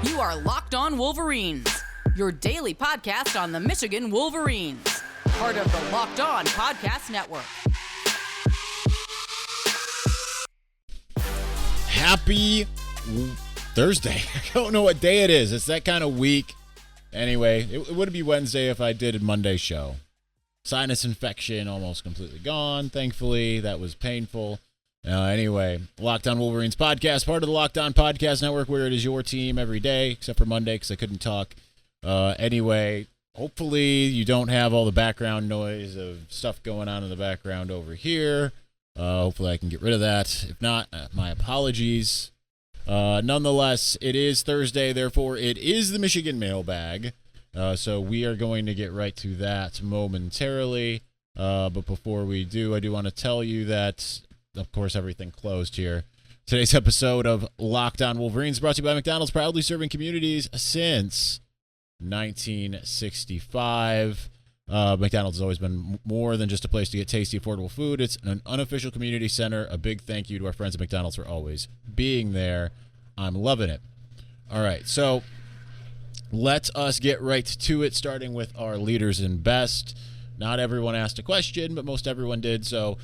You are Locked On Wolverines, your daily podcast on the Michigan Wolverines, part of the Locked On Podcast Network. Happy Thursday. I don't know what day it is. It's that kind of week. Anyway, it would be Wednesday if I did a Monday show. Sinus infection almost completely gone, thankfully. That was painful. Anyway, Locked On Wolverines podcast, part of the Locked On Podcast Network, where it is your team every day, except for Monday because I couldn't talk. Anyway, hopefully you don't have all the background noise of stuff going on in the background over here. Hopefully I can get rid of that. If not, my apologies. Nonetheless, it is Thursday, therefore it is the Michigan Mailbag. So we are going to get right to that momentarily. But before we do, I do want to tell you that, of course, everything closed here. Today's episode of Locked On Wolverines brought to you by McDonald's, proudly serving communities since 1965. McDonald's has always been more than just a place to get tasty, affordable food. It's an unofficial community center. A big thank you to our friends at McDonald's for always being there. I'm loving it. All right, so let us get right to it, starting with our leaders and best. Not everyone asked a question, but most everyone did, so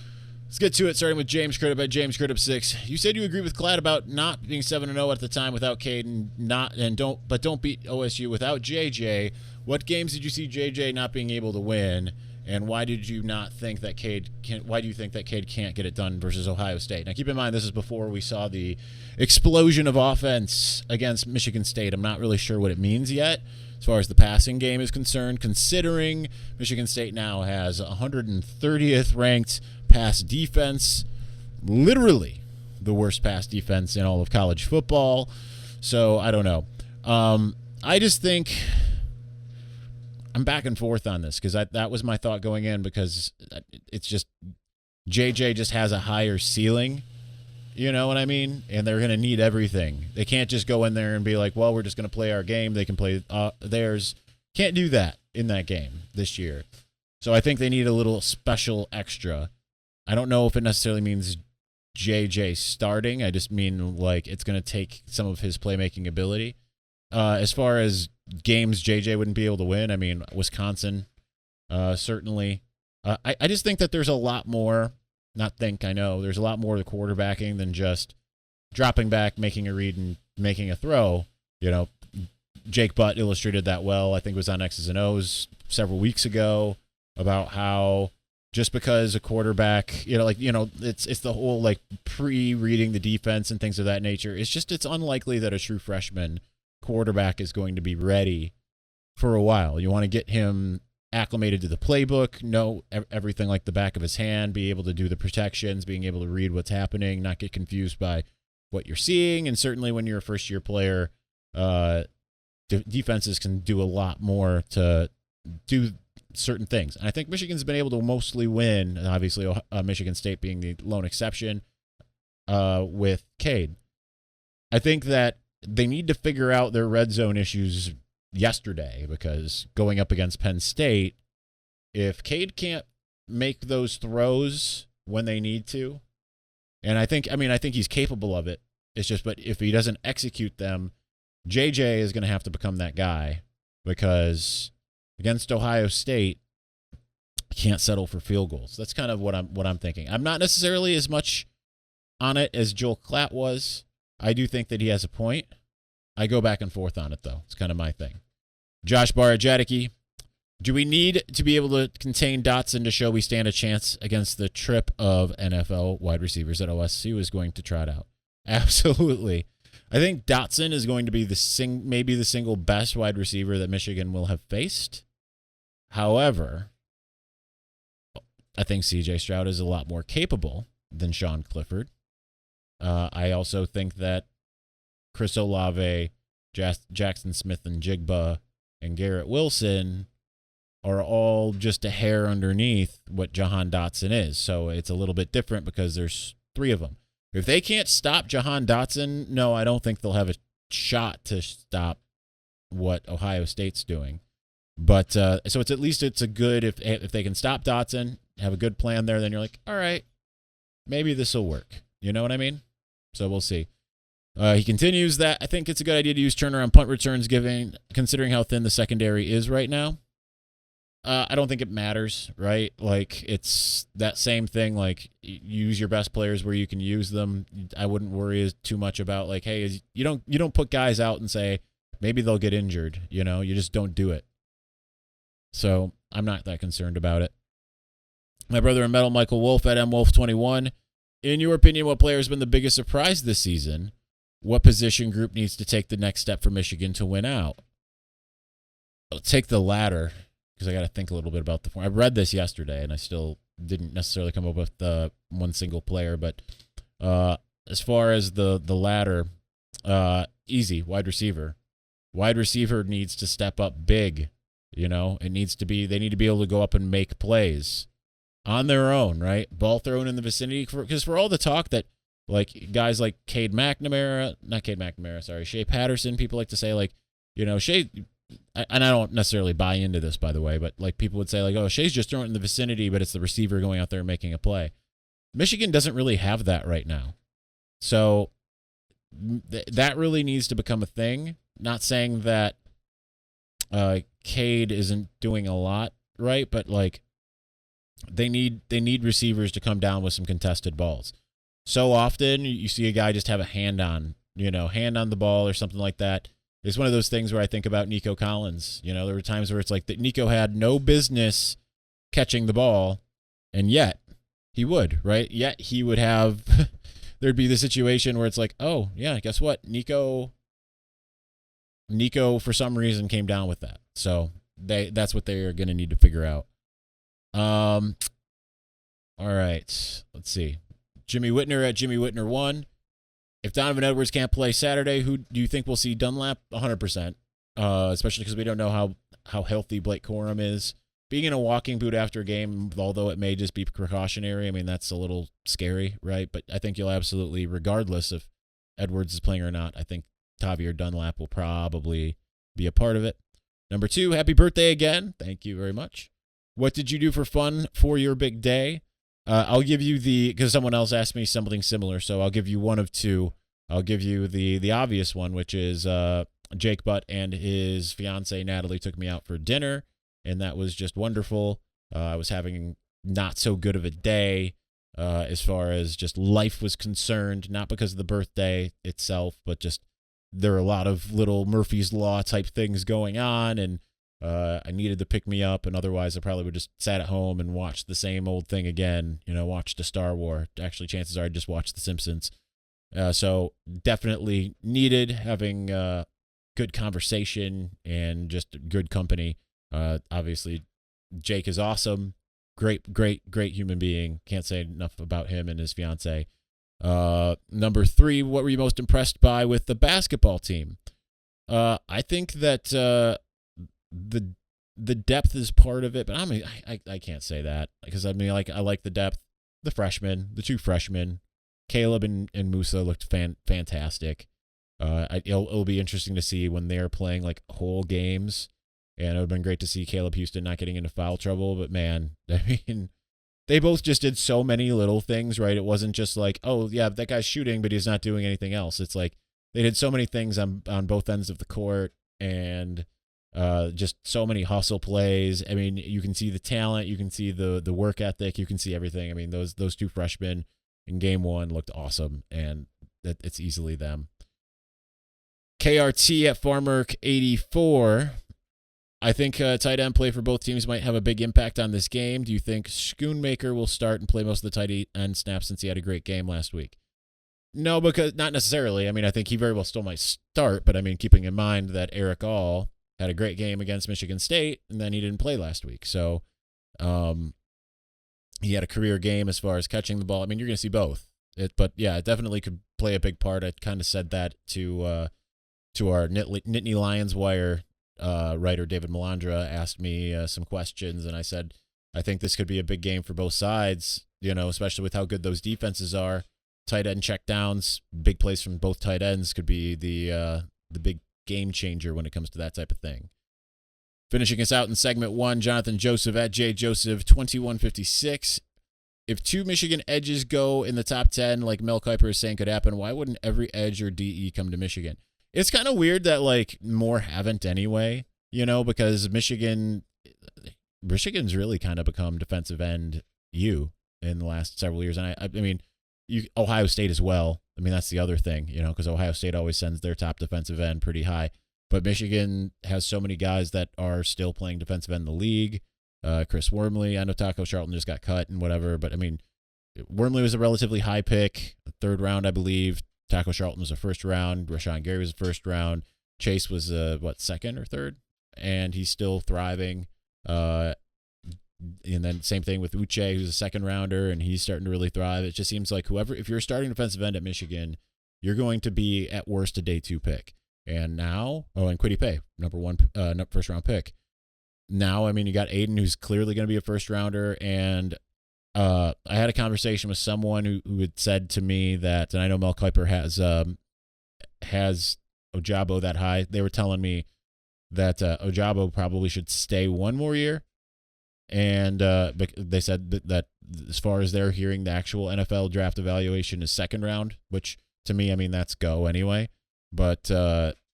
let's get to it, starting with James Crudup at James Crudup 6. You said you agree with Clad about not being 7-0 at the time without Cade and don't beat OSU without JJ. What games did you see JJ not being able to win, and why did you not think that why do you think that Cade can't get it done versus Ohio State? Now keep in mind this is before we saw the explosion of offense against Michigan State. I'm not really sure what it means yet as far as the passing game is concerned, considering Michigan State now has 130th ranked pass defense, literally the worst pass defense in all of college football. So I don't know. I just think I'm back and forth on this because that was my thought going in, because it's just JJ just has a higher ceiling. You know what I mean? And they're going to need everything. They can't just go in there and be like, well, we're just going to play our game. They can play theirs. Can't do that in that game this year. So I think they need a little special extra. I don't know if it necessarily means JJ starting. I just mean like it's going to take some of his playmaking ability. As far as games JJ wouldn't be able to win, I mean, Wisconsin, certainly. I just think that there's a lot more. I know there's a lot more to quarterbacking than just dropping back, making a read, and making a throw. You know, Jake Butt illustrated that well. I think it was on X's and O's several weeks ago about how just because a quarterback, it's the whole like pre-reading the defense and things of that nature. It's unlikely that a true freshman quarterback is going to be ready for a while. You want to get him acclimated to the playbook, know everything like the back of his hand, be able to do the protections, being able to read what's happening, not get confused by what you're seeing. And certainly when you're a first-year player, defenses can do a lot more to do certain things. And I think Michigan's been able to mostly win, obviously Michigan State being the lone exception, with Cade. I think that they need to figure out their red zone issues yesterday, because going up against Penn State, if Cade can't make those throws when they need to, and I think he's capable of it. It's just, but if he doesn't execute them, JJ is going to have to become that guy, because against Ohio State, can't settle for field goals. That's kind of what I'm thinking. I'm not necessarily as much on it as Joel Klatt was. I do think that he has a point. I go back and forth on it, though. It's kind of my thing. Josh Barajadicki, do we need to be able to contain Dotson to show we stand a chance against the trip of NFL wide receivers that OSU is going to trot out? Absolutely. I think Dotson is going to be maybe the single best wide receiver that Michigan will have faced. However, I think C.J. Stroud is a lot more capable than Sean Clifford. I also think that Chris Olave, Jackson Smith and Jigba, and Garrett Wilson are all just a hair underneath what Jahan Dotson is. So it's a little bit different because there's three of them. If they can't stop Jahan Dotson, no, I don't think they'll have a shot to stop what Ohio State's doing. But so it's at least it's a good, if they can stop Dotson, have a good plan there, then you're like, all right, maybe this will work. You know what I mean? So we'll see. He continues that I think it's a good idea to use turnaround punt returns considering how thin the secondary is right now. I don't think it matters, right? Like, it's that same thing, like, use your best players where you can use them. I wouldn't worry too much about, like, hey, you don't put guys out and say, maybe they'll get injured, you just don't do it. So I'm not that concerned about it. My brother in metal, Michael Wolf at MWolf21. In your opinion, what player has been the biggest surprise this season? What position group needs to take the next step for Michigan to win out? I'll take the latter, because I got to think a little bit about the form. I read this yesterday, and I still didn't necessarily come up with one single player. But as far as the latter, easy, wide receiver. Wide receiver needs to step up big. They need to be able to go up and make plays on their own, right? Ball thrown in the vicinity. Because for all the talk that, like, guys like Shea Patterson, people like to say, like, Shea, and I don't necessarily buy into this, by the way, but, like, people would say, like, oh, Shea's just throwing it in the vicinity, but it's the receiver going out there and making a play. Michigan doesn't really have that right now. So that really needs to become a thing. Not saying that Cade isn't doing a lot, right? But, like, they need receivers to come down with some contested balls. So often you see a guy just have a hand on the ball or something like that. It's one of those things where I think about Nico Collins. There were times where it's like that Nico had no business catching the ball, and yet he would, right? Yet he would have, there'd be the situation where it's like, oh, yeah, guess what? Nico for some reason came down with that. So that's what they are going to need to figure out. All right, let's see. Jimmy Whitner at Jimmy Whitner 1. If Donovan Edwards can't play Saturday, who do you think we'll see? Dunlap? 100%. Especially because we don't know how healthy Blake Corum is. Being in a walking boot after a game, although it may just be precautionary, I mean, that's a little scary, right? But I think you'll absolutely, regardless if Edwards is playing or not, I think Tavier Dunlap will probably be a part of it. Number 2, happy birthday again. Thank you very much. What did you do for fun for your big day? I'll give you because someone else asked me something similar, so I'll give you one of two. I'll give you the obvious one, which is Jake Butt and his fiance Natalie took me out for dinner, and that was just wonderful. I was having not so good of a day as far as just life was concerned, not because of the birthday itself, but just there are a lot of little Murphy's Law type things going on, and I needed to pick me up, and otherwise I probably would just sat at home and watched the same old thing again, watched a Star Wars. Actually, chances are I just watched The Simpsons. So definitely needed having good conversation and just good company. Obviously, Jake is awesome. Great human being. Can't say enough about him and his fiance. Number 3, what were you most impressed by with the basketball team? I think that the depth is part of it, but I can't say that because I like the depth. The two freshmen, Caleb and Musa looked fantastic. It'll be interesting to see when they're playing like whole games, and it would have been great to see Caleb Houston not getting into foul trouble. But man, I mean, they both just did so many little things, right? It wasn't just like, oh yeah, that guy's shooting, but he's not doing anything else. It's like they did so many things on both ends of the court, and just so many hustle plays. I mean, you can see the talent, you can see the work ethic, you can see everything. I mean, those two freshmen in game 1 looked awesome, and it's easily them. KRT at Farmerk84. I think tight end play for both teams might have a big impact on this game. Do you think Schoonmaker will start and play most of the tight end snaps since he had a great game last week? No, because not necessarily. I mean, I think he very well still might start, but I mean, keeping in mind that Eric All had a great game against Michigan State, and then he didn't play last week. So he had a career game as far as catching the ball. I mean, you're going to see both. But yeah, it definitely could play a big part. I kind of said that to our Nittany Lions Wire writer David Melandra asked me some questions, and I said, I think this could be a big game for both sides, especially with how good those defenses are. Tight end checkdowns, big plays from both tight ends could be the big game changer when it comes to that type of thing. Finishing us out in segment 1, Jonathan Joseph at JJoseph2156. if two Michigan edges go in the top 10, like Mel Kiper is saying could happen, why wouldn't every edge or DE come to Michigan? It's kind of weird that like more haven't anyway, because Michigan's really kind of become defensive end in the last several years. And I mean, Ohio State as well. I mean, that's the other thing, because Ohio State always sends their top defensive end pretty high. But Michigan has so many guys that are still playing defensive end in the league. Chris Wormley, I know Taco Charlton just got cut and whatever, but I mean, Wormley was a relatively high pick, third round, I believe. Taco Charlton was a first round. Rashawn Gary was a first round. Chase was second or third, and he's still thriving. And then same thing with Uche, who's a second rounder, and he's starting to really thrive. It just seems like if you're starting defensive end at Michigan, you're going to be at worst a day 2 pick. And now, and Kwity Paye, number 1 first round pick. Now, I mean, you got Aiden, who's clearly going to be a first rounder, and I had a conversation with someone who had said to me that, and I know Mel Kiper has Ojabo that high. They were telling me that Ojabo probably should stay 1 more year, and they said that as far as they're hearing, the actual NFL draft evaluation is second round, which to me, I mean, that's go anyway. But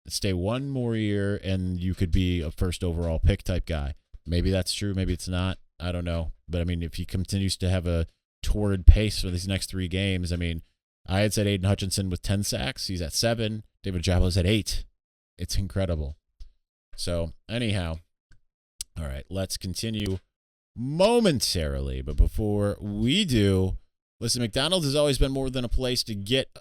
stay 1 more year, and you could be a first overall pick type guy. Maybe that's true. Maybe it's not. I don't know. But, I mean, if he continues to have a torrid pace for these next 3 games, I mean, I had said Aiden Hutchinson with 10 sacks. He's at 7. David Ojabo's at 8. It's incredible. So, anyhow, all right, let's continue momentarily. But before we do, listen, McDonald's has always been more than a place to get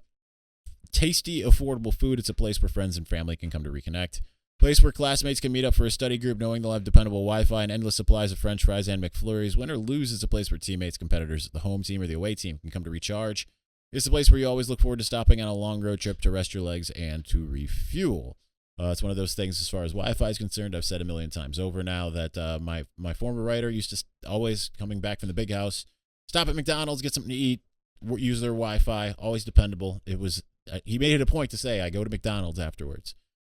tasty, affordable food. It's a place where friends and family can come to reconnect. Place where classmates can meet up for a study group knowing they'll have dependable Wi-Fi and endless supplies of French fries and McFlurries. Win or lose, it's a place where teammates, competitors, the home team, or the away team can come to recharge. It's a place where you always look forward to stopping on a long road trip to rest your legs and to refuel. It's one of those things as far as Wi-Fi is concerned. I've said a million times over now that my former writer used to always, coming back from the big house, stop at McDonald's, get something to eat, use their Wi-Fi, always dependable. He made it a point to say, I go to McDonald's afterwards.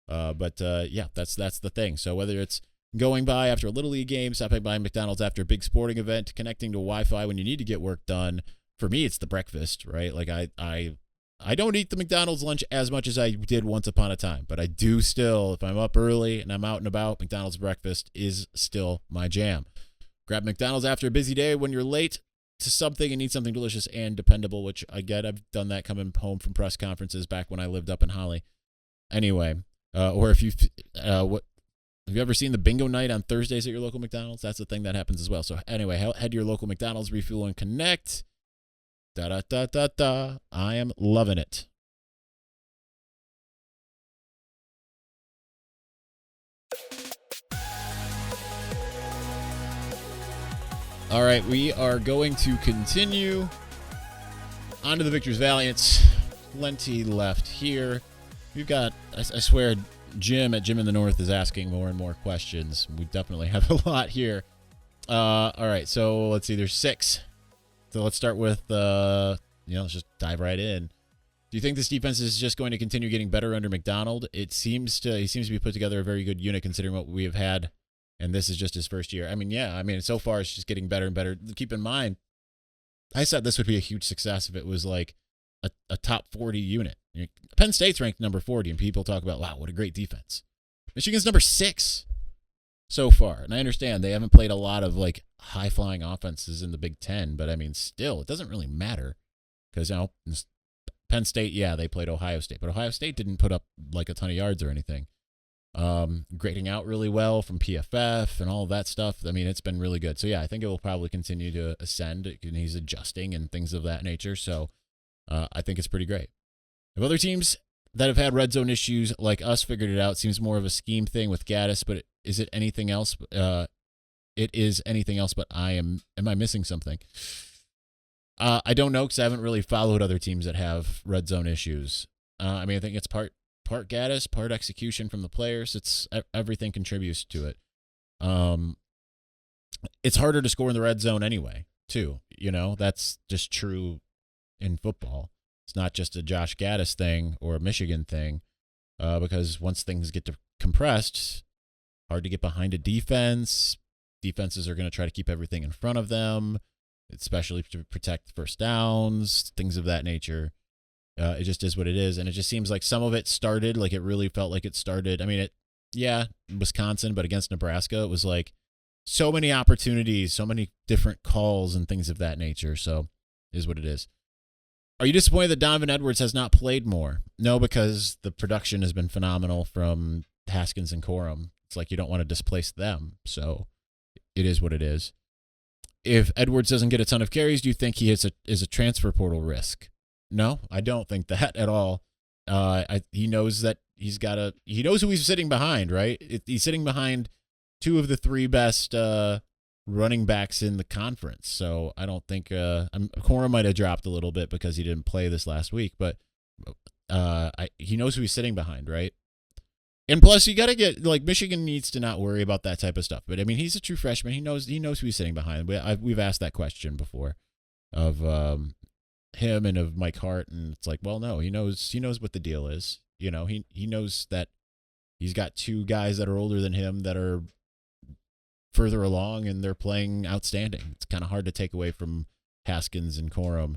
But that's the thing. So whether it's going by after a Little League game, stopping by McDonald's after a big sporting event, connecting to Wi-Fi when you need to get work done, for me, it's the breakfast, right? Like I don't eat the McDonald's lunch as much as I did once upon a time, but I do still, if I'm up early and I'm out and about, McDonald's breakfast is still my jam. Grab McDonald's after a busy day when you're late to something and need something delicious and dependable, which I get. I've done that coming home from press conferences back when I lived up in Holly. Anyway, or if have you ever seen the bingo night on Thursdays at your local McDonald's? That's a thing that happens as well. So anyway, head to your local McDonald's, refuel, and connect. I am loving it. All right, we are going to continue on to the Victor's Valiance. Plenty left here. We've got, I swear, Jim at Jim in the North is asking more and more questions. We definitely have a lot here. All right, so let's see. There's 6. So let's start with, let's just dive right in. Do you think this defense is just going to continue getting better under McDonald? He seems to be put together a very good unit considering what we have had, and this is just his first year. I mean, yeah, so far it's just getting better and better. Keep in mind, I said this would be a huge success if it was like a top 40 unit. Penn State's ranked number 40, and people talk about, wow, what a great defense. Michigan's number 6 so far, and I understand they haven't played a lot of like high-flying offenses in the Big Ten, but I mean, still, it doesn't really matter because Penn State, yeah, they played Ohio State, but Ohio State didn't put up like a ton of yards or anything. Grading out really well from PFF and all of that stuff. I mean, it's been really good. So yeah, I think it will probably continue to ascend, and he's adjusting and things of that nature. So I think it's pretty great. If other teams that have had red zone issues like us figured it out, seems more of a scheme thing with Gaddis, but is it anything else? It is anything else, but am I missing something? I don't know because I haven't really followed other teams that have red zone issues. I think it's part Gaddis, part execution from the players. It's everything contributes to it. It's harder to score in the red zone anyway, too. That's just true in football. It's not just a Josh Gaddis thing or a Michigan thing, because once things get compressed, hard to get behind a defense. Defenses are going to try to keep everything in front of them. especially to protect first downs, things of that nature. It just is what it is, and it just seems like some of it started, like it really felt like it started. I mean, Wisconsin, but against Nebraska, it was like so many opportunities, so many different calls and things of that nature. So it is what it is. Are you disappointed that Donovan Edwards has not played more? No, because the production has been phenomenal from Haskins and Corum. It's like you don't want to displace them. So it is what it is. If Edwards doesn't get a ton of carries, do you think he is a transfer portal risk? No, I don't think that at all. He knows that he knows who he's sitting behind, right? He's sitting behind two of the three best running backs in the conference. So I don't think Corum might have dropped a little bit because he didn't play this last week, but he knows who he's sitting behind, right? And plus, you got to get, like, Michigan needs to not worry about that type of stuff. But I mean, he's a true freshman. He knows who he's sitting behind. We've asked that question before of him and of Mike Hart, and it's like, well, no, he knows what the deal is. You know, he knows that he's got two guys that are older than him that are further along, and they're playing outstanding. It's kind of hard to take away from Haskins and Corum.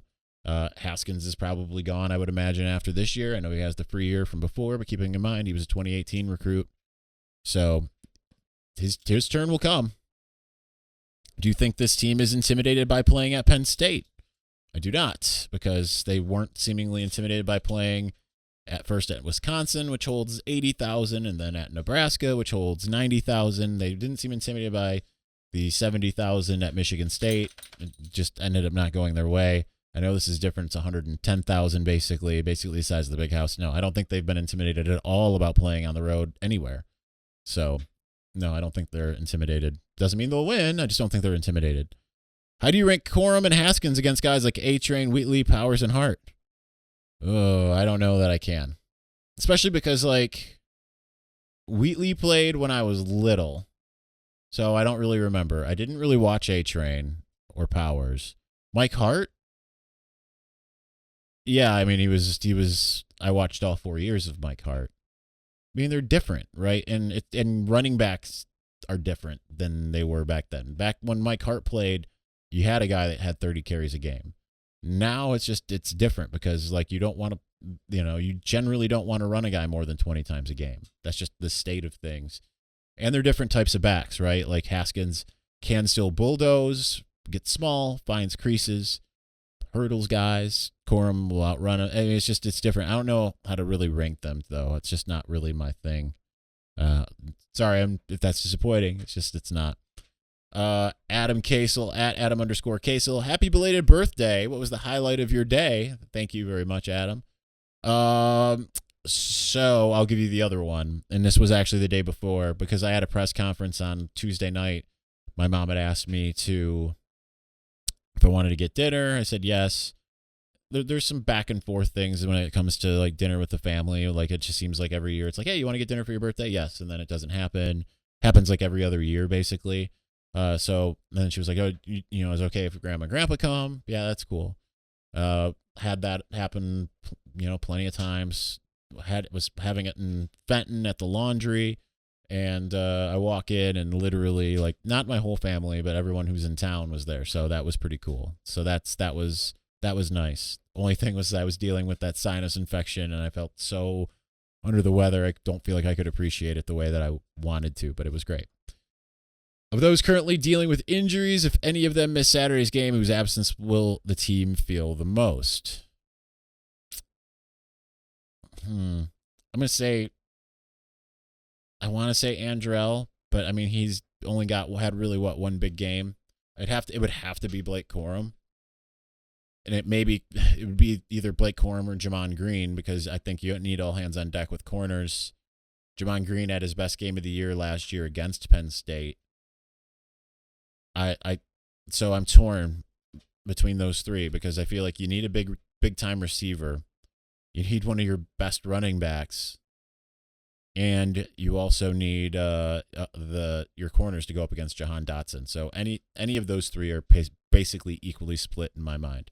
Haskins is probably gone, I would imagine, after this year. I know he has the free year from before, but keeping in mind he was a 2018 recruit. So his turn will come. Do you think this team is intimidated by playing at Penn State? I do not, because they weren't seemingly intimidated by playing at first at Wisconsin, which holds 80,000, and then at Nebraska, which holds 90,000. They didn't seem intimidated by the 70,000 at Michigan State. It just ended up not going their way. I know this is different. It's 110,000 basically the size of the big house. No, I don't think they've been intimidated at all about playing on the road anywhere. So, no, I don't think they're intimidated. Doesn't mean they'll win. I just don't think they're intimidated. How do you rank Corum and Haskins against guys like A-Train, Wheatley, Powers, and Hart? Oh, I don't know that I can. Especially because, like, Wheatley played when I was little, so I don't really remember. I didn't really watch A-Train or Powers. Mike Hart? Yeah, I mean, he was. I watched all 4 years of Mike Hart. I mean, they're different, right? And running backs are different than they were back then. Back when Mike Hart played, you had a guy that had 30 carries a game. Now it's different because, like, you generally don't want to run a guy more than 20 times a game. That's just the state of things. And they're different types of backs, right? Like Haskins can still bulldoze, get small, finds creases, hurdles guys. Corum will outrun it. I mean, it's different. I don't know how to really rank them, though. It's just not really my thing. Sorry if that's disappointing. It's not. Adam Casel at Adam_Casel. Happy belated birthday. What was the highlight of your day? Thank you very much, Adam. So I'll give you the other one. And this was actually the day before because I had a press conference on Tuesday night. My mom had asked me if I wanted to get dinner. I said yes. There's some back and forth things when it comes to, like, dinner with the family. Like, it just seems like every year it's like, hey, you want to get dinner for your birthday? Yes. And then it doesn't happen. Happens like every other year, basically. So then she was like, oh, is it okay if grandma and grandpa come? Yeah, that's cool. Had that happen, plenty of times. Was having it in Fenton at the laundry. And I walk in and literally, like, not my whole family, but everyone who's in town was there. So that was pretty cool. So that was nice. Only thing was I was dealing with that sinus infection and I felt so under the weather. I don't feel like I could appreciate it the way that I wanted to, but it was great. Of those currently dealing with injuries, if any of them miss Saturday's game, whose absence will the team feel the most? I'm going to say, I want to say Andrell, but I mean, he's only had really one big game. It would have to be Blake Corum. And it would be either Blake Corum or Jamon Green because I think you need all hands on deck with corners. Jamon Green had his best game of the year last year against Penn State. So I'm torn between those three because I feel like you need a big time receiver. You need one of your best running backs. And you also need your corners to go up against Jahan Dotson. So any of those three are basically equally split in my mind.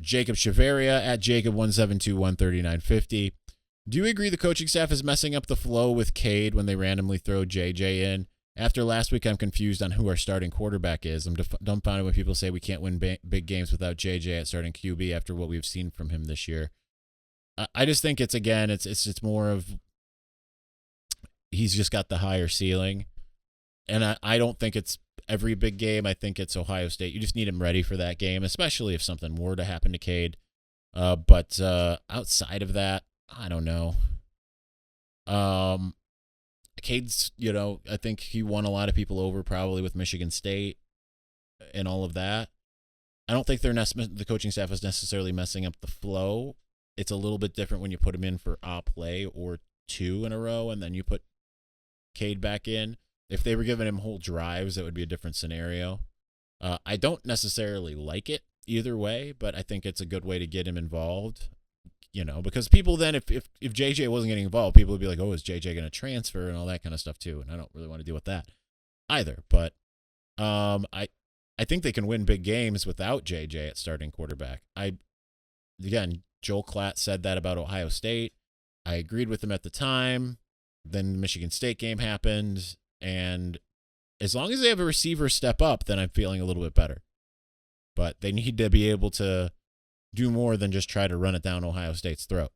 Jacob Chavaria at Jacob17213950. Do you agree the coaching staff is messing up the flow with Cade when they randomly throw JJ in? After last week, I'm confused on who our starting quarterback is. I'm dumbfounded when people say we can't win big games without JJ at starting QB after what we've seen from him this year. I just think it's more of he's just got the higher ceiling. And I don't think it's every big game. I think it's Ohio State. You just need him ready for that game, especially if something were to happen to Cade. But outside of that, I don't know. Cade's, I think he won a lot of people over probably with Michigan State and all of that. I don't think the coaching staff is necessarily messing up the flow. It's a little bit different when you put him in for a play or two in a row and then you put Cade back in. If they were giving him whole drives, that would be a different scenario. I don't necessarily like it either way, but I think it's a good way to get him involved. Because people then, if JJ wasn't getting involved, people would be like, oh, is JJ going to transfer and all that kind of stuff too? And I don't really want to deal with that either. But I think they can win big games without JJ at starting quarterback. Again, Joel Klatt said that about Ohio State. I agreed with him at the time. Then the Michigan State game happened. And as long as they have a receiver step up, then I'm feeling a little bit better. But they need to be able to do more than just try to run it down Ohio State's throat,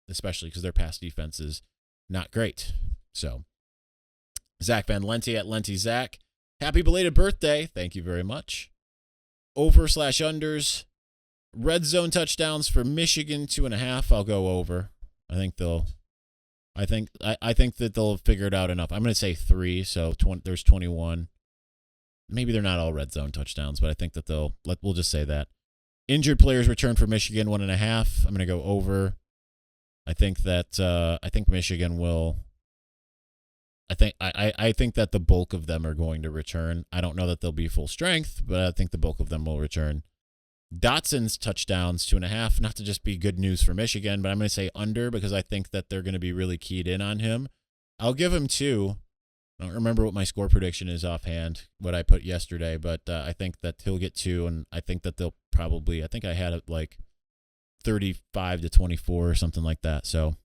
especially because their pass defense is not great. So, Zach Van Lente at Lente Zach, happy belated birthday. Thank you very much. Over/unders, red zone touchdowns for Michigan 2.5. I'll go over. I think that they'll figure it out enough. I'm going to say 3, so there's 21. Maybe they're not all red zone touchdowns, but I think that we'll just say that. Injured players return for Michigan 1.5. I'm going to go over. I think Michigan will. I think that the bulk of them are going to return. I don't know that they'll be full strength, but I think the bulk of them will return. Dotson's touchdowns 2.5, not to just be good news for Michigan, but I'm going to say under because I think that they're going to be really keyed in on him. I'll give him 2. I don't remember what my score prediction is offhand, what I put yesterday, but I think that he'll get 2, and I think that they'll probably, I think I had it like 35-24 or something like that. So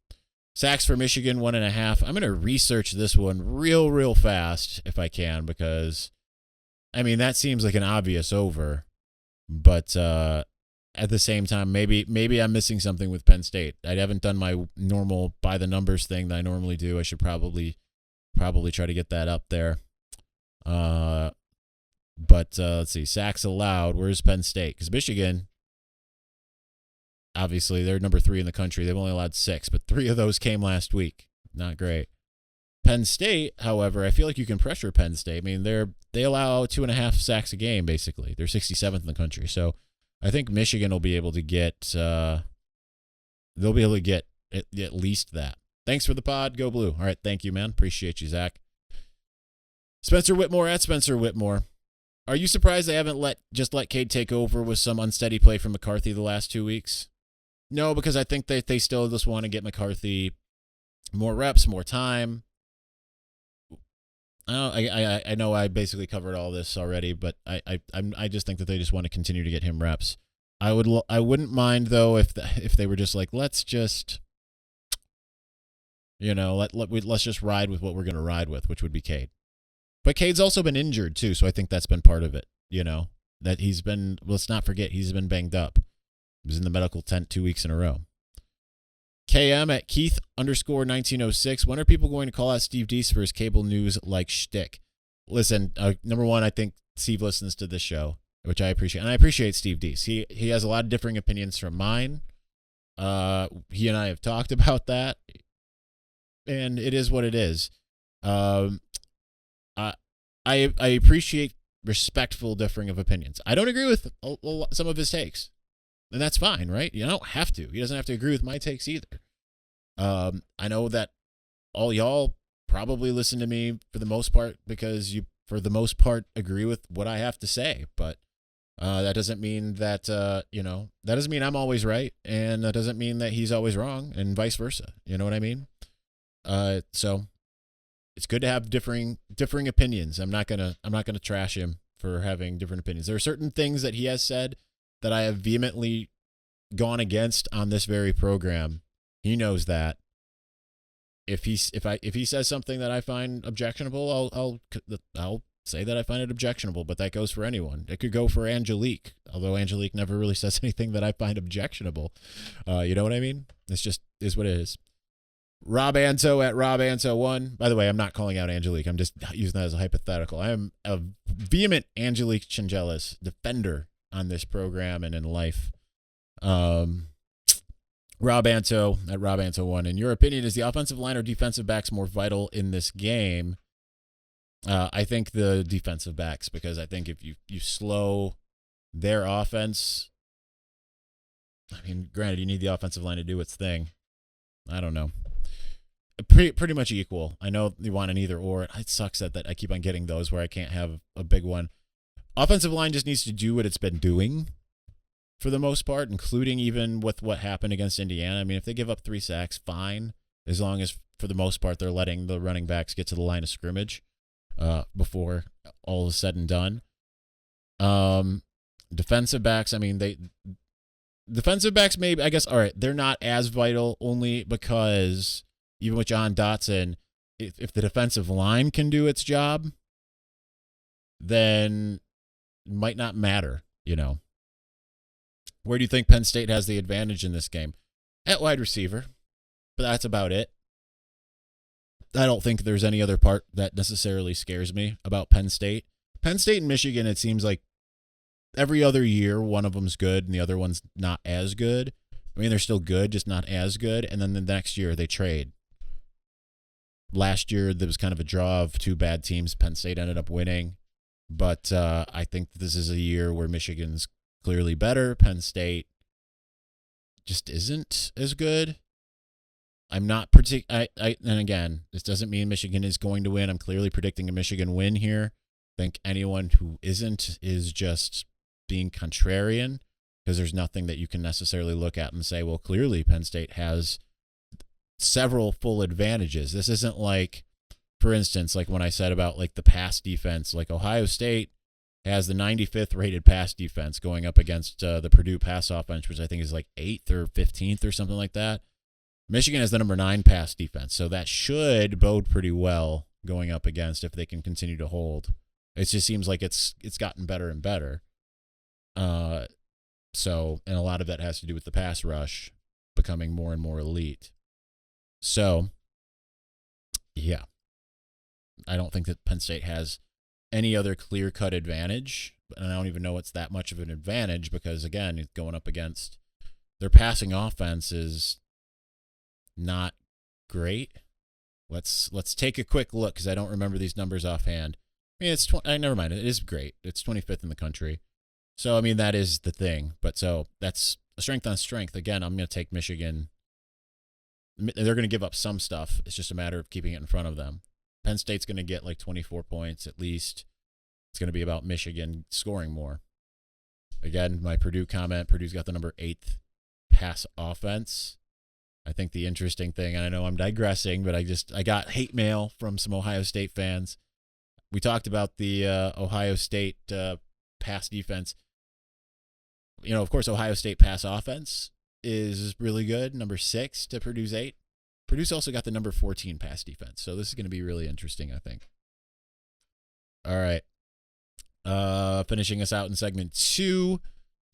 sacks for Michigan 1.5. I'm going to research this one real fast if I can because, that seems like an obvious over. But at the same time, maybe I'm missing something with Penn State. I haven't done my normal by the numbers thing that I normally do. I should probably try to get that up there. But let's see, sacks allowed. Where's Penn State? Because Michigan, obviously, they're number 3 in the country. They've only allowed 6, but 3 of those came last week. Not great. Penn State, however, I feel like you can pressure Penn State. They allow 2.5 sacks a game, basically. They're 67th in the country. So I think Michigan will be able to get at least that. Thanks for the pod. Go Blue. All right, thank you, man. Appreciate you, Zach. Spencer Whitmore at Spencer Whitmore. Are you surprised they haven't let Cade take over with some unsteady play from McCarthy the last 2 weeks? No, because I think that they still just want to get McCarthy more reps, more time. I know I basically covered all this already, but I just think that they just want to continue to get him reps. I wouldn't mind though if they were just like, let's just let's just ride with what we're going to ride with, which would be Cade. But Cade's also been injured too, so I think that's been part of it. That he's been. Let's not forget he's been banged up. He was in the medical tent 2 weeks in a row. KM at Keith_1906. When are people going to call out Steve Deese for his cable news like shtick? Listen, number one, I think Steve listens to this show, which I appreciate. And I appreciate Steve Deese. He has a lot of differing opinions from mine. He and I have talked about that. And it is what it is. I appreciate respectful differing of opinions. I don't agree with some of his takes. And that's fine, right? You don't have to. He doesn't have to agree with my takes either. I know that all y'all probably listen to me for the most part because you, for the most part, agree with what I have to say. But that doesn't mean that, that doesn't mean I'm always right. And that doesn't mean that he's always wrong and vice versa. You know what I mean? So it's good to have differing opinions. I'm not gonna trash him for having different opinions. There are certain things that he has said that I have vehemently gone against on this very program. He knows that. if he says something that I find objectionable, I'll say that I find it objectionable. But that goes for anyone. It could go for Angelique, although Angelique never really says anything that I find objectionable. You know what I mean? It's just is what it is. Rob Anto at Rob Anto1. By the way, I'm not calling out Angelique. I'm just using that as a hypothetical. I am a vehement Angelique Chingelis defender on this program and in life. Rob Anto at Rob Anto1. In your opinion, is the offensive line or defensive backs more vital in this game? I think the defensive backs, because I think if you slow their offense, I mean, granted, you need the offensive line to do its thing. I don't know. Pretty much equal. I know you want an either or. It sucks that I keep on getting those where I can't have a big one. Offensive line just needs to do what it's been doing for the most part, including even with what happened against Indiana. I mean, if they give up 3 sacks, fine, as long as for the most part they're letting the running backs get to the line of scrimmage before all is said and done. Defensive backs, I mean, defensive backs maybe, I guess, all right, they're not as vital only because even with John Dotson, if the defensive line can do its job, then it might not matter, you know. Where do you think Penn State has the advantage in this game? At wide receiver, but that's about it. I don't think there's any other part that necessarily scares me about Penn State. Penn State and Michigan, it seems like every other year one of them's good and the other one's not as good. I mean, they're still good, just not as good. And then the next year they trade. Last year there was kind of a draw of 2 bad teams. Penn State ended up winning. But I think this is a year where Michigan's clearly better. Penn State just isn't as good. I'm not and again, this doesn't mean Michigan is going to win. I'm clearly predicting a Michigan win here. I think anyone who isn't is just being contrarian, because there's nothing that you can necessarily look at and say, well, clearly Penn State has several full advantages. This isn't like, for instance, like when I said about like the pass defense, like Ohio State has the 95th rated pass defense going up against the Purdue pass offense, which I think is like 8th or 15th or something like that. Michigan has the number 9 pass defense, so that should bode pretty well going up against if they can continue to hold. It just seems like it's gotten better and better. So, and a lot of that has to do with the pass rush becoming more and more elite. So, yeah. I don't think that Penn State has any other clear-cut advantage, and I don't even know it's that much of an advantage because, again, it's going up against their passing offense is not great. Let's take a quick look because I don't remember these numbers offhand. I mean, never mind. It is great. It's 25th in the country. So, I mean, that is the thing. But so that's a strength on strength. Again, I'm going to take Michigan. They're going to give up some stuff. It's just a matter of keeping it in front of them. Penn State's going to get like 24 points at least. It's going to be about Michigan scoring more. Again, my Purdue comment, Purdue's got the number 8th pass offense. I think the interesting thing, and I know I'm digressing, but I got hate mail from some Ohio State fans. We talked about the Ohio State pass defense. You know, of course, Ohio State pass offense is really good, number 6 to Purdue's 8. Purdue's also got the number 14 pass defense, so this is going to be really interesting, I think. All right. Finishing us out in segment 2.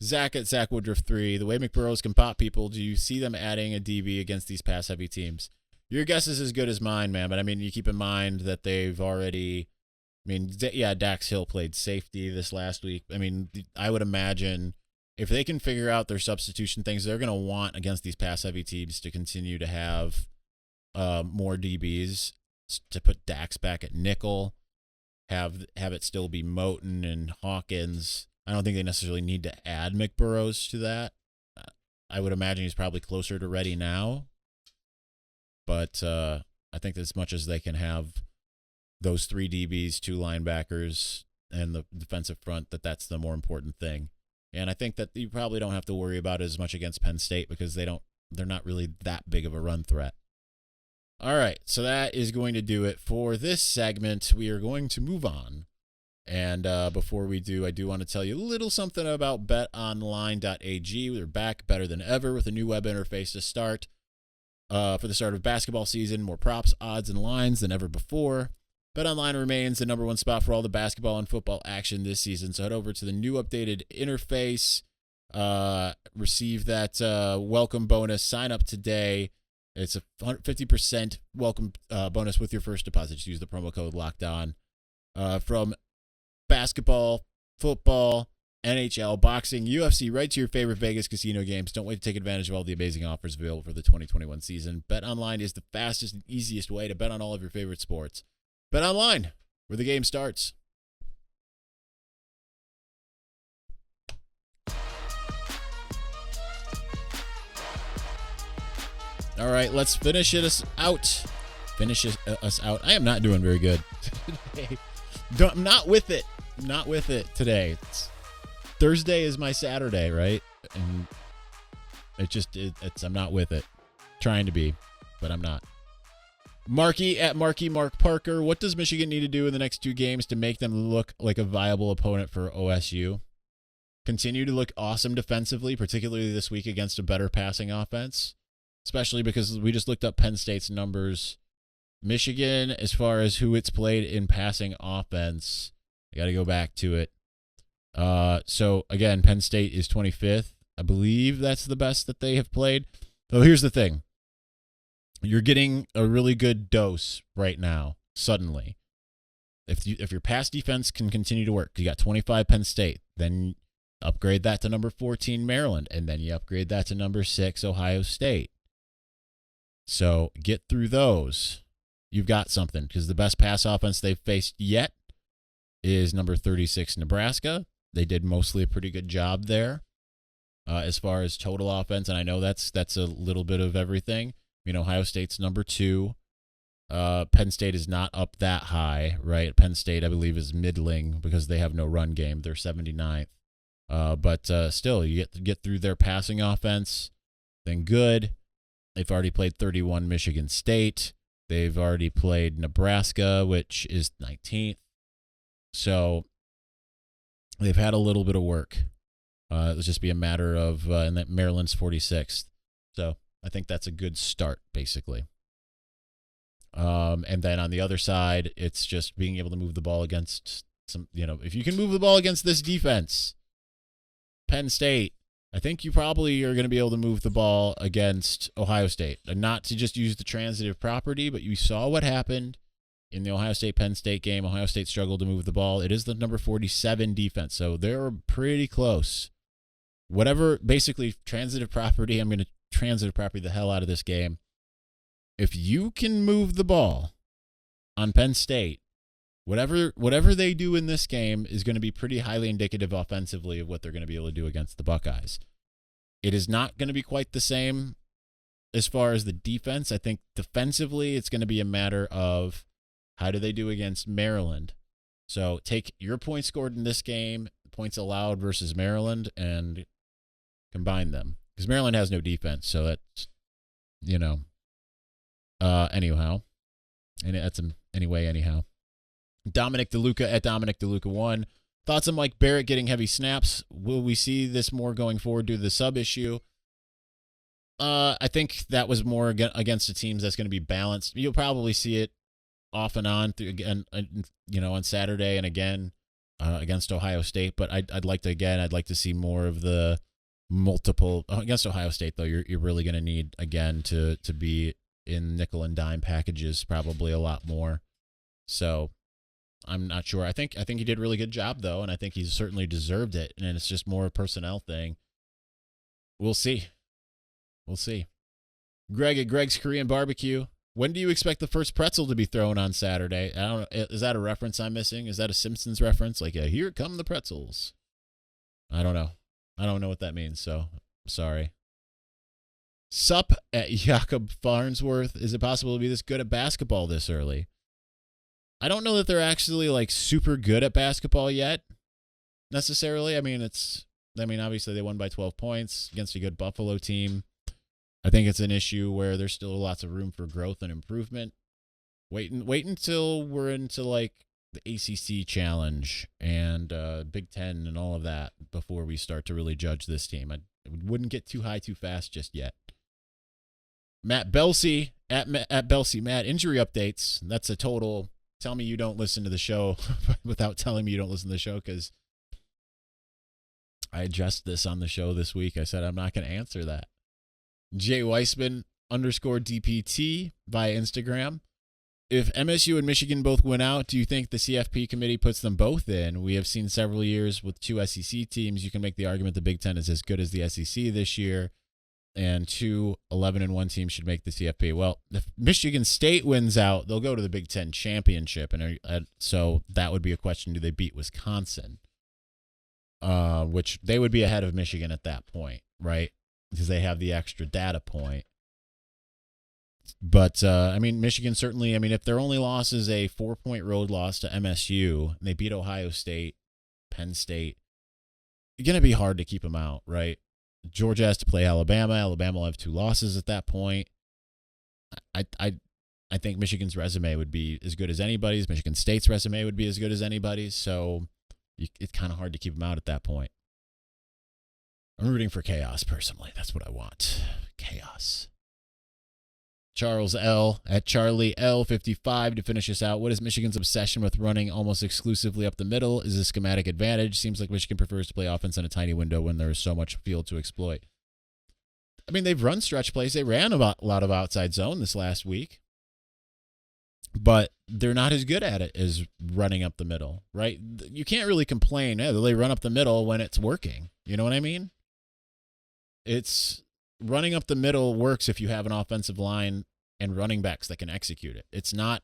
Zach at Zach Woodruff 3. The way McBurrows can pop people, do you see them adding a DB against these pass-heavy teams? Your guess is as good as mine, man, but I mean, you keep in mind that they've already, I mean, yeah, Dax Hill played safety this last week. I mean, I would imagine if they can figure out their substitution things, they're going to want against these pass-heavy teams to continue to have more DBs, to put Dax back at nickel, have it still be Moten and Hawkins. I don't think they necessarily need to add McBurrows to that. I would imagine he's probably closer to ready now. But I think that as much as they can have those 3 DBs, 2 linebackers, and the defensive front, that's the more important thing. And I think that you probably don't have to worry about it as much against Penn State because they're not really that big of a run threat. All right, so that is going to do it for this segment. We are going to move on. And before we do, I do want to tell you a little something about betonline.ag. We're back better than ever with a new web interface to start. for the start of basketball season. More props, odds, and lines than ever before. BetOnline remains the number one spot for all the basketball and football action this season. So head over to the new updated interface. Receive that welcome bonus. Sign up today. It's a 50% welcome bonus with your first deposit. Just use the promo code LOCKEDON. From basketball, football, NHL, boxing, UFC, right to your favorite Vegas casino games. Don't wait to take advantage of all the amazing offers available for the 2021 season. BetOnline is the fastest and easiest way to bet on all of your favorite sports. BetOnline, where the game starts. All right, let's finish us out. I am not doing very good today. I'm not with it. Not with it today. Thursday is my Saturday, right? And I'm not with it. Trying to be, but I'm not. Marky at Marky Mark Parker. What does Michigan need to do in the next 2 games to make them look like a viable opponent for OSU? Continue to look awesome defensively, particularly this week against a better passing offense, especially because we just looked up Penn State's numbers. Michigan, as far as who it's played in passing offense, I got to go back to it. So, again, Penn State is 25th. I believe that's the best that they have played. So here's the thing. You're getting a really good dose right now, suddenly. If your pass defense can continue to work, you got 25 Penn State, then upgrade that to number 14 Maryland, and then you upgrade that to number 6 Ohio State. So get through those. You've got something, because the best pass offense they've faced yet is number 36 Nebraska. They did mostly a pretty good job there as far as total offense, and I know that's a little bit of everything. Ohio State's number 2. Penn State is not up that high, right? Penn State, I believe, is middling because they have no run game. They're 79th. But still, you get through their passing offense, then good. They've already played 31 Michigan State. They've already played Nebraska, which is 19th. So they've had a little bit of work. It'll just be a matter of, and that Maryland's 46th. So I think that's a good start, basically. And then on the other side, it's just being able to move the ball against some, if you can move the ball against this defense, Penn State, I think you probably are going to be able to move the ball against Ohio State. And not to just use the transitive property, but you saw what happened in the Ohio State-Penn State game. Ohio State struggled to move the ball. It is the number 47 defense, so they're pretty close. Whatever, basically, transitive property, I'm going to transitive property the hell out of this game. If you can move the ball on Penn State, whatever they do in this game is going to be pretty highly indicative offensively of what they're going to be able to do against the Buckeyes. It is not going to be quite the same as far as the defense. I think defensively it's going to be a matter of how do they do against Maryland. So take your points scored in this game, points allowed versus Maryland, and combine them. Because Maryland has no defense, so that's, anyhow. And that's anyhow. Dominic DeLuca at Dominic DeLuca 1. Thoughts on Mike Barrett getting heavy snaps? Will we see this more going forward due to the sub issue? I think that was more against the teams that's going to be balanced. You'll probably see it off and on on Saturday and again against Ohio State. But I'd like to see more of the multiple against Ohio State, though. You're really going to need again to be in nickel and dime packages probably a lot more. So I'm not sure. I think he did a really good job, though, and I think he's certainly deserved it, and it's just more a personnel thing. We'll see. Greg at Greg's Korean Barbecue. When do you expect the first pretzel to be thrown on Saturday? I don't know. Is that a reference I'm missing? Is that a Simpsons reference? Like, here come the pretzels. I don't know. I don't know what that means, so sorry. Sup at Jakob Farnsworth. Is it possible to be this good at basketball this early? I don't know that they're actually super good at basketball yet, necessarily. I mean, obviously they won by 12 points against a good Buffalo team. I think it's an issue where there's still lots of room for growth and improvement. Wait until we're into the ACC challenge and Big Ten and all of that before we start to really judge this team. I wouldn't get too high too fast just yet. Matt Belsey at Belsey Matt, injury updates. That's a total. Tell me you don't listen to the show without telling me you don't listen to the show, because I addressed this on the show this week. I said I'm not going to answer that. Jay Weissman _DPT via Instagram. If MSU and Michigan both win out, do you think the CFP committee puts them both in? We have seen several years with two SEC teams. You can make the argument the Big Ten is as good as the SEC this year, and two 11-1 teams should make the CFP. Well, if Michigan State wins out, they'll go to the Big Ten championship, and so that would be a question: do they beat Wisconsin? Which they would be ahead of Michigan at that point, right? Because they have the extra data point. But, Michigan certainly, if their only loss is a 4-point road loss to MSU, and they beat Ohio State, Penn State, it's going to be hard to keep them out, right? Georgia has to play Alabama. Alabama will have 2 losses at that point. I think Michigan's resume would be as good as anybody's. Michigan State's resume would be as good as anybody's. So it's kind of hard to keep them out at that point. I'm rooting for chaos, personally. That's what I want. Chaos. Charles L. at Charlie L55 to finish us out. What is Michigan's obsession with running almost exclusively up the middle? Is a schematic advantage? Seems like Michigan prefers to play offense in a tiny window when there is so much field to exploit. They've run stretch plays. They ran a lot of outside zone this last week, but they're not as good at it as running up the middle, right? You can't really complain, they run up the middle when it's working. You know what I mean? It's running up the middle works if you have an offensive line and running backs that can execute it. It's not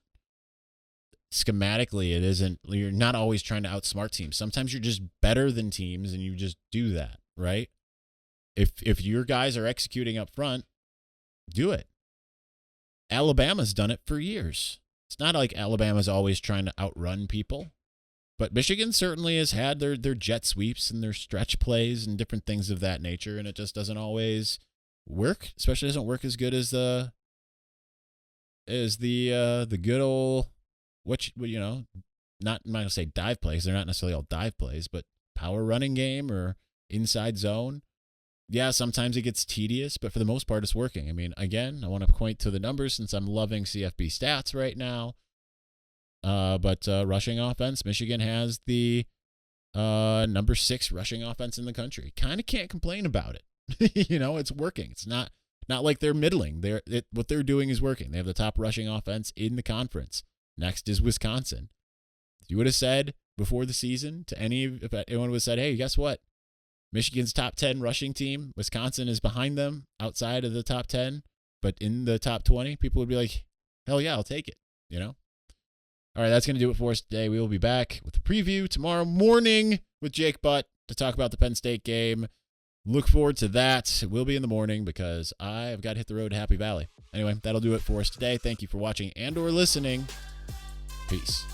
schematically, it isn't. You're not always trying to outsmart teams. Sometimes you're just better than teams and you just do that, right? If your guys are executing up front, do it. Alabama's done it for years. It's not like Alabama's always trying to outrun people. But Michigan certainly has had their jet sweeps and their stretch plays and different things of that nature, and it just doesn't always work. Especially doesn't work as good as the good old not I'm not gonna say dive plays. They're not necessarily all dive plays, but power running game or inside zone. Yeah, sometimes it gets tedious, but for the most part, it's working. Again, I want to point to the numbers since I'm loving CFB stats right now. But rushing offense, Michigan has the number 6 rushing offense in the country. Kind of can't complain about it. It's working. It's not like they're middling. What they're doing is working. They have the top rushing offense in the conference. Next is Wisconsin. If you would have said before the season if anyone would have said, hey, guess what? Michigan's top 10 rushing team, Wisconsin is behind them outside of the top 10, but in the top 20, people would be like, hell yeah, I'll take it, All right, that's going to do it for us today. We will be back with a preview tomorrow morning with Jake Butt to talk about the Penn State game. Look forward to that. It will be in the morning because I've got to hit the road to Happy Valley. Anyway, that'll do it for us today. Thank you for watching and or listening. Peace.